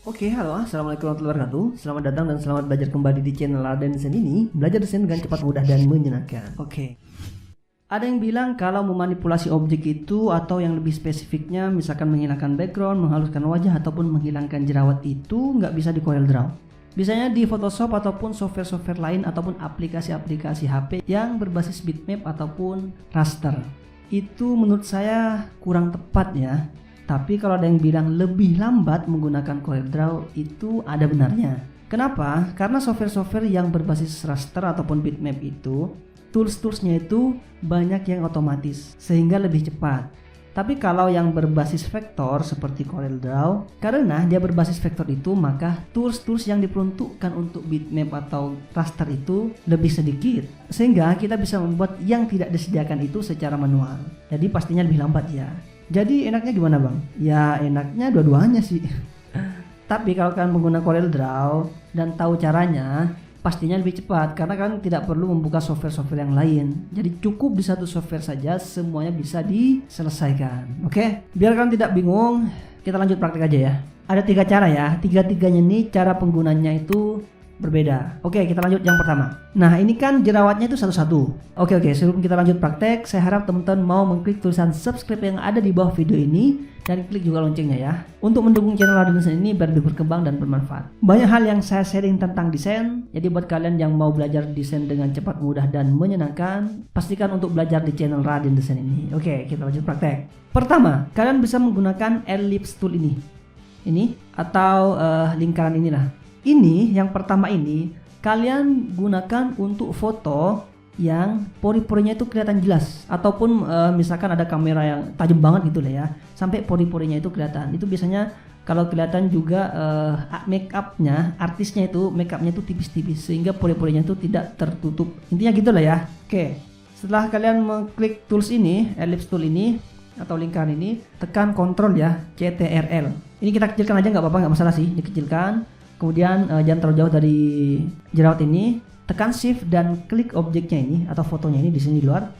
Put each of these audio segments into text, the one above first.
Oke, halo, assalamualaikum warahmatullahi wabarakatuh. Selamat datang dan selamat belajar kembali di channel Raden Desain ini. Belajar desain dengan cepat, mudah, dan menyenangkan. Oke. Ada yang bilang kalau memanipulasi objek itu atau yang lebih spesifiknya misalkan menghilangkan background, menghaluskan wajah ataupun menghilangkan jerawat itu nggak bisa di CorelDRAW. Biasanya di Photoshop ataupun software-software lain ataupun aplikasi-aplikasi HP yang berbasis bitmap ataupun raster. Itu menurut saya kurang tepat ya. Tapi kalau ada yang bilang lebih lambat menggunakan CorelDRAW itu ada benarnya. Kenapa? Karena software-software yang berbasis raster ataupun bitmap itu tools-toolsnya itu banyak yang otomatis sehingga lebih cepat. Tapi kalau yang berbasis vektor seperti CorelDRAW, karena dia berbasis vektor itu maka tools-tools yang diperuntukkan untuk bitmap atau raster itu lebih sedikit. Sehingga kita bisa membuat yang tidak disediakan itu secara manual. Jadi pastinya lebih lambat ya. Jadi enaknya gimana bang? Ya enaknya dua-duanya sih. Tapi kalau kalian menggunakan CorelDRAW dan tahu caranya, pastinya lebih cepat karena kalian tidak perlu membuka software-software yang lain. Jadi cukup di satu software saja semuanya bisa diselesaikan. Oke? Biar kalian tidak bingung, kita lanjut praktek aja ya. Ada 3 cara ya. Tiga-tiganya nih cara penggunanya itu berbeda. Oke, kita lanjut yang pertama. Nah, ini kan jerawatnya itu satu-satu. Oke, sebelum kita lanjut praktek, saya harap teman-teman mau mengklik tulisan subscribe yang ada di bawah video ini dan klik juga loncengnya ya. Untuk mendukung channel Raden Desain ini biar lebih berkembang dan bermanfaat. Banyak hal yang saya sharing tentang desain. Jadi buat kalian yang mau belajar desain dengan cepat, mudah dan menyenangkan, pastikan untuk belajar di channel Raden Desain ini. Oke, kita lanjut praktek. Pertama, kalian bisa menggunakan ellipse tool ini. Ini atau lingkaran inilah. Ini yang pertama ini kalian gunakan untuk foto yang pori-porinya itu kelihatan jelas ataupun misalkan ada kamera yang tajam banget gitu lah ya sampai pori-porinya itu kelihatan. Itu biasanya kalau kelihatan juga make upnya, artisnya itu make upnya itu tipis-tipis sehingga pori-porinya itu tidak tertutup. Intinya gitu lah ya. Oke, setelah kalian mengklik tools ini, ellipse tool ini atau lingkaran ini, tekan Ctrl ya, CTRL. Ini kita kecilkan aja nggak apa-apa, nggak masalah sih, dikecilkan. Kemudian jangan terlalu jauh dari jerawat ini, tekan shift dan klik objeknya ini atau fotonya ini di sini di luar.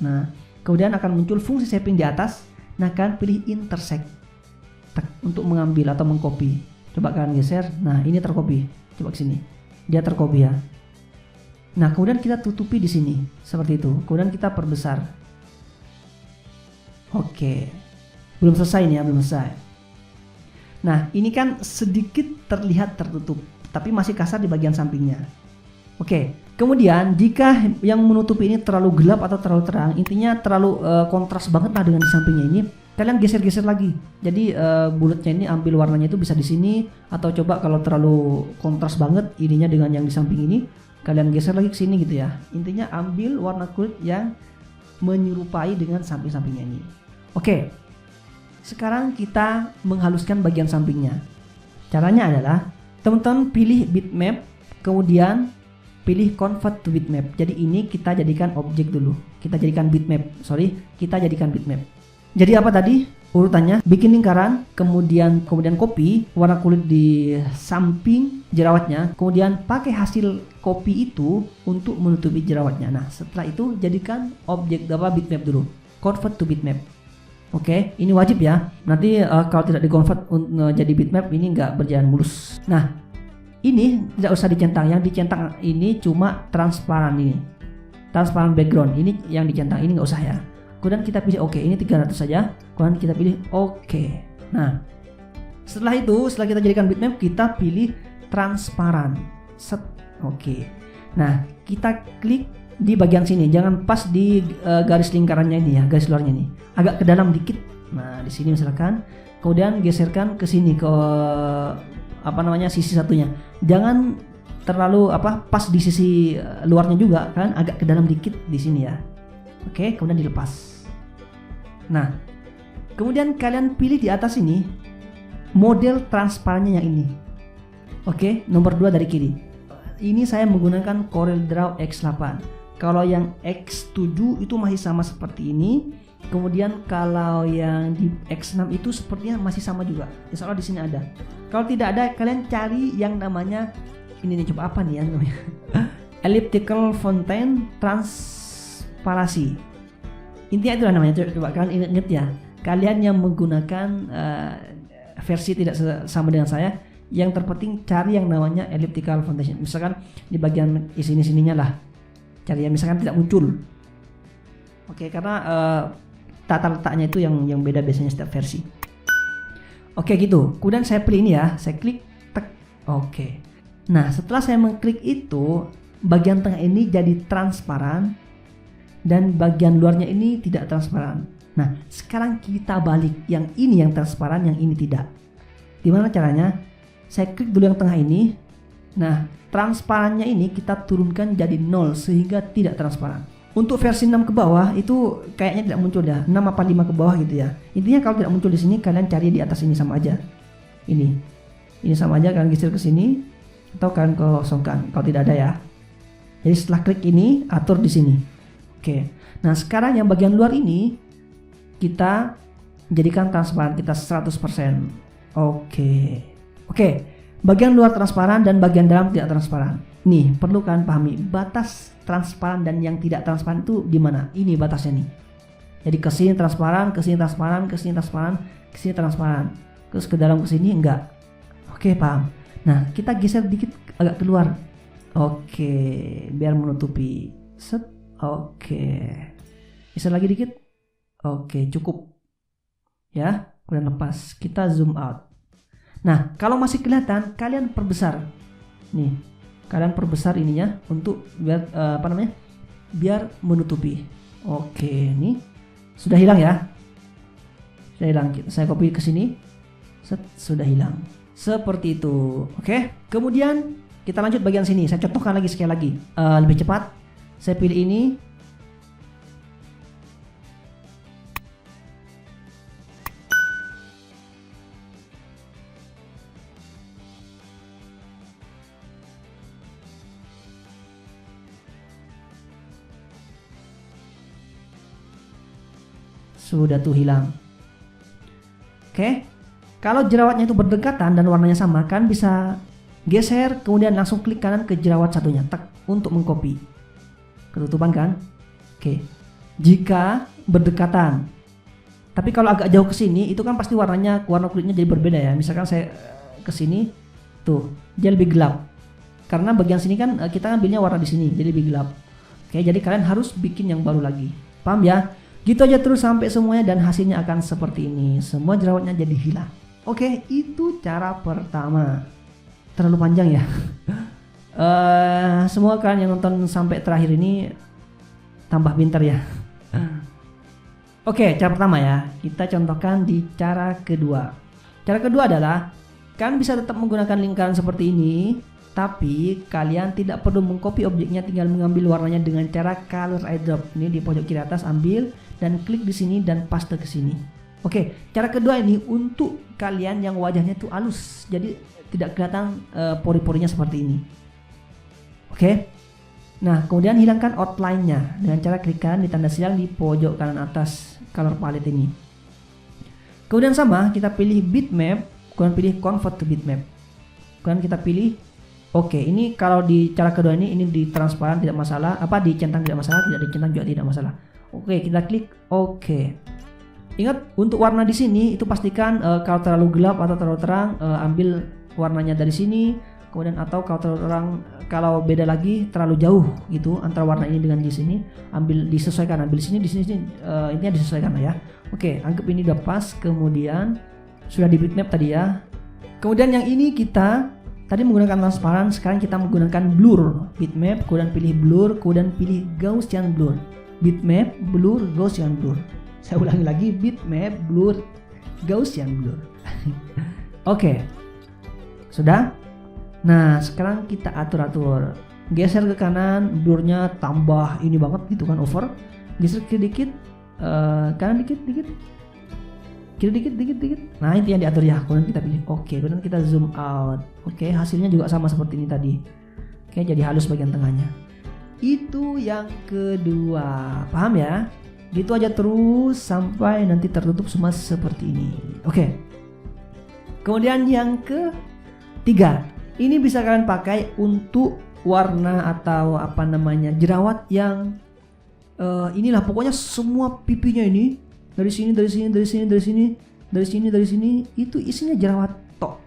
Nah, kemudian akan muncul fungsi shaping di atas. Nah, kalian pilih intersect untuk mengambil atau mengcopy. Coba kalian geser. Nah, ini tercopy. Coba ke sini. Dia tercopy ya. Nah, kemudian kita tutupi di sini seperti itu. Kemudian kita perbesar. Oke. Belum selesai nih ya, belum selesai. Nah, ini kan sedikit terlihat tertutup, tapi masih kasar di bagian sampingnya. Oke, kemudian jika yang menutupi ini terlalu gelap atau terlalu terang, intinya terlalu kontras banget lah dengan di sampingnya ini, kalian geser-geser lagi. Jadi bulatnya ini ambil warnanya itu bisa di sini, atau coba kalau terlalu kontras banget ininya dengan yang di samping ini, kalian geser lagi ke sini gitu ya. Intinya ambil warna kulit yang menyerupai dengan samping-sampingnya ini. Oke. Sekarang kita menghaluskan bagian sampingnya. Caranya adalah teman-teman pilih bitmap, kemudian pilih convert to bitmap. Jadi ini kita jadikan objek dulu. Kita jadikan bitmap. Jadi apa tadi? Urutannya bikin lingkaran, kemudian copy warna kulit di samping jerawatnya, kemudian pakai hasil copy itu untuk menutupi jerawatnya. Nah, setelah itu jadikan objek bitmap dulu. Convert to bitmap. Oke, ini wajib ya. Nanti kalau tidak di-convert jadi bitmap ini nggak berjalan mulus. Nah, ini tidak usah dicentang. Yang dicentang ini cuma transparan ini. Transparan background. Ini yang dicentang. Ini nggak usah ya. Kemudian kita pilih oke. Ini 300 saja. Kemudian kita pilih oke. Nah, setelah itu, setelah kita jadikan bitmap, kita pilih transparan. Set. Oke. Nah, kita klik di bagian sini, jangan pas di garis lingkarannya ini ya, garis luarnya ini, agak ke dalam dikit. Nah, di sini misalkan, kemudian geserkan ke sini ke sisi satunya. Jangan terlalu pas di sisi luarnya juga kan, agak ke dalam dikit di sini ya. Oke, kemudian dilepas. Nah, kemudian kalian pilih di atas ini model transparannya yang ini. Oke, nomor 2 dari kiri. Ini saya menggunakan CorelDRAW X8. Kalau yang X7 itu masih sama seperti ini. Kemudian kalau yang di X6 itu sepertinya masih sama juga. Insya Allah di sini ada. Kalau tidak ada, kalian cari yang namanya ini nih, coba apa nih ya namanya? Elliptical Fountain Transparancy. Intinya itulah namanya. Coba kalian ingat ya. Kalian yang menggunakan versi tidak sama dengan saya. Yang terpenting cari yang namanya elliptical foundation. Misalkan di bagian sininya lah, cari yang misalkan tidak muncul. Oke, karena tata letaknya itu yang beda biasanya setiap versi. Oke gitu. Kemudian saya pilih ini ya, saya klik tek. Oke. Nah setelah saya mengklik itu, bagian tengah ini jadi transparan dan bagian luarnya ini tidak transparan. Nah sekarang kita balik, yang ini yang transparan, yang ini tidak. Gimana caranya? Saya klik dulu yang tengah ini. Nah transparannya ini kita turunkan jadi 0 sehingga tidak transparan. Untuk versi 6 ke bawah itu kayaknya tidak muncul ya, 6 apa 5 ke bawah gitu ya. Intinya kalau tidak muncul di sini, kalian cari di atas ini sama aja. Ini sama aja, kalian geser ke sini atau kalian kosongkan kalau tidak ada ya. Jadi setelah klik ini, atur di sini. Oke. Nah, sekarang yang bagian luar ini kita jadikan transparan, kita 100%. Oke. Bagian luar transparan dan bagian dalam tidak transparan. Nih, perlu kalian pahami batas transparan dan yang tidak transparan itu di mana? Ini batasnya nih. Jadi ke sini transparan, ke sini transparan, ke sini transparan, ke sini transparan. Terus ke dalam ke sini enggak. Oke, paham. Nah, kita geser dikit agak keluar. Oke, biar menutupi. Set. Oke. Geser lagi dikit. Oke, cukup. Ya, kemudian lepas. Kita zoom out. Nah, kalau masih kelihatan, kalian perbesar. Nih, kalian perbesar ininya untuk biar biar menutupi. Oke, nih sudah hilang ya. Sudah hilang. Saya copy ke sini. Set, sudah hilang. Seperti itu. Oke. Kemudian kita lanjut bagian sini. Saya contohkan lagi sekali lagi. Lebih cepat. Saya pilih ini. Sudah tuh hilang. Oke. Kalau jerawatnya itu berdekatan dan warnanya sama, kan bisa geser kemudian langsung klik kanan ke jerawat satunya, tak, untuk mengcopy. Ketutupan kan? Oke. Jika berdekatan. Tapi kalau agak jauh ke sini itu kan pasti warna kulitnya jadi berbeda ya. Misalkan saya ke sini tuh, dia lebih gelap. Karena bagian sini kan kita ambilnya warna di sini, jadi lebih gelap. Oke, jadi kalian harus bikin yang baru lagi. Paham ya? Gitu aja terus sampai semuanya dan hasilnya akan seperti ini. Semua jerawatnya jadi hilang. Oke, itu cara pertama. Terlalu panjang ya. Semua kalian yang nonton sampai terakhir ini tambah pintar ya. Oke, cara pertama ya. Kita contohkan di cara kedua. Cara kedua adalah kalian bisa tetap menggunakan lingkaran seperti ini, tapi kalian tidak perlu mengcopy objeknya, tinggal mengambil warnanya dengan cara color eyedrop. Ini di pojok kiri atas, ambil dan klik di sini dan paste ke sini. Oke, cara kedua ini untuk kalian yang wajahnya itu halus, jadi tidak kelihatan pori-porinya seperti ini. Oke. Nah, kemudian hilangkan outline-nya dengan cara klik kanan di tanda silang di pojok kanan atas color palette ini. Kemudian sama, kita pilih bitmap, kemudian pilih convert to bitmap. Kemudian kita pilih oke, ini kalau di cara kedua ini di transparan tidak masalah, dicentang tidak masalah, tidak dicentang juga tidak masalah. Oke, kita klik oke. Ingat untuk warna di sini itu pastikan kalau terlalu gelap atau terlalu terang, ambil warnanya dari sini, kemudian atau kalau terlalu terang, kalau beda lagi terlalu jauh gitu antara warna ini dengan di sini, disesuaikan, ambil di sini, intinya disesuaikan lah ya. Oke, anggap ini udah pas, kemudian sudah di bitmap tadi ya. Kemudian yang ini kita tadi menggunakan transparan, sekarang kita menggunakan blur. Bitmap, kemudian pilih blur, kemudian pilih Gaussian blur. Bitmap, blur, Gaussian blur. Saya ulangi lagi, bitmap, blur, Gaussian blur. Oke. Sudah? Nah, sekarang kita atur-atur. Geser ke kanan, blurnya tambah ini banget gitu kan, over. Geser ke dikit, kanan dikit. Kiri dikit. Nah, itu yang diatur ya. Kemudian kita pilih oke, kemudian kita zoom out. Oke, hasilnya juga sama seperti ini tadi. Oke, jadi halus bagian tengahnya. Itu yang kedua. Paham ya? Gitu aja terus sampai nanti tertutup semua seperti ini. Oke. Kemudian yang ketiga, ini bisa kalian pakai untuk warna atau jerawat yang inilah pokoknya semua pipinya ini dari sini dari sini itu isinya jerawat tok.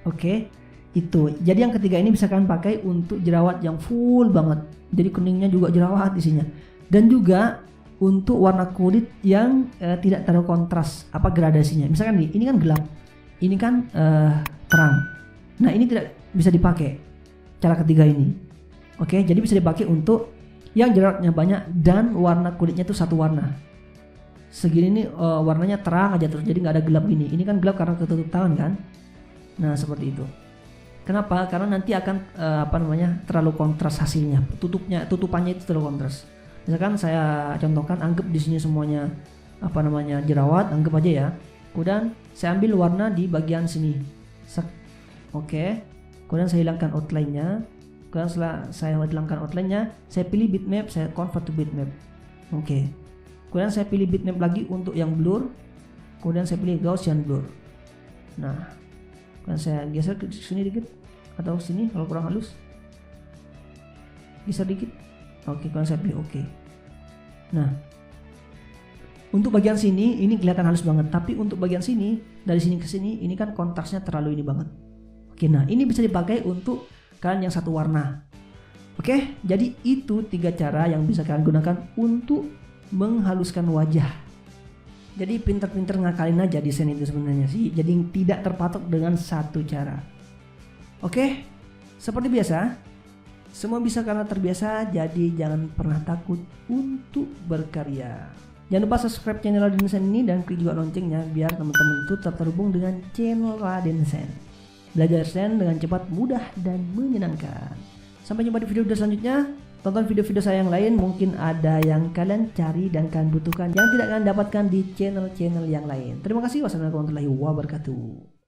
Oke, itu. Jadi yang ketiga ini bisa kalian pakai untuk jerawat yang full banget. Jadi kuningnya juga jerawat isinya. Dan juga untuk warna kulit yang tidak terlalu kontras apa gradasinya. Misalkan nih, ini kan gelap, ini kan terang. Nah ini tidak bisa dipakai cara ketiga ini. Oke, jadi bisa dipakai untuk yang jerawatnya banyak dan warna kulitnya itu satu warna. Segini nih warnanya terang aja terus, jadi nggak ada gelap gini. Ini kan gelap karena ketutup tangan kan. Nah seperti itu. Kenapa? Karena nanti akan terlalu kontras hasilnya. Tutupannya itu terlalu kontras. Misalkan saya contohkan, anggap di sini semuanya jerawat, anggap aja ya. Kemudian saya ambil warna di bagian sini. Oke. Kemudian saya hilangkan outline-nya. Kemudian setelah saya hilangkan outline-nya, saya pilih bitmap, saya convert to bitmap. Oke. Kemudian saya pilih bitmap lagi untuk yang blur. Kemudian saya pilih Gaussian blur. Nah, kemudian saya geser ke sini dikit atau sini kalau kurang halus. Geser dikit. Oke, kemudian saya pilih oke. Nah, untuk bagian sini ini kelihatan halus banget, tapi untuk bagian sini dari sini ke sini ini kan kontrasnya terlalu ini banget. Oke, nah ini bisa dipakai untuk kalian yang satu warna. Oke, jadi itu 3 cara yang bisa kalian gunakan untuk menghaluskan wajah. Jadi pinter-pinter ngakalin aja desain itu sebenarnya sih. Jadi tidak terpatok dengan satu cara. Oke, seperti biasa. Semua bisa karena terbiasa, jadi jangan pernah takut untuk berkarya. Jangan lupa subscribe channel Raden Sen ini dan klik juga loncengnya biar teman-teman itu tetap terhubung dengan channel Raden Sen. Belajar Sen dengan cepat, mudah, dan menyenangkan. Sampai jumpa di video selanjutnya. Tonton video-video saya yang lain, mungkin ada yang kalian cari dan kalian butuhkan yang tidak kalian dapatkan di channel-channel yang lain. Terima kasih. Wassalamualaikum warahmatullahi wabarakatuh.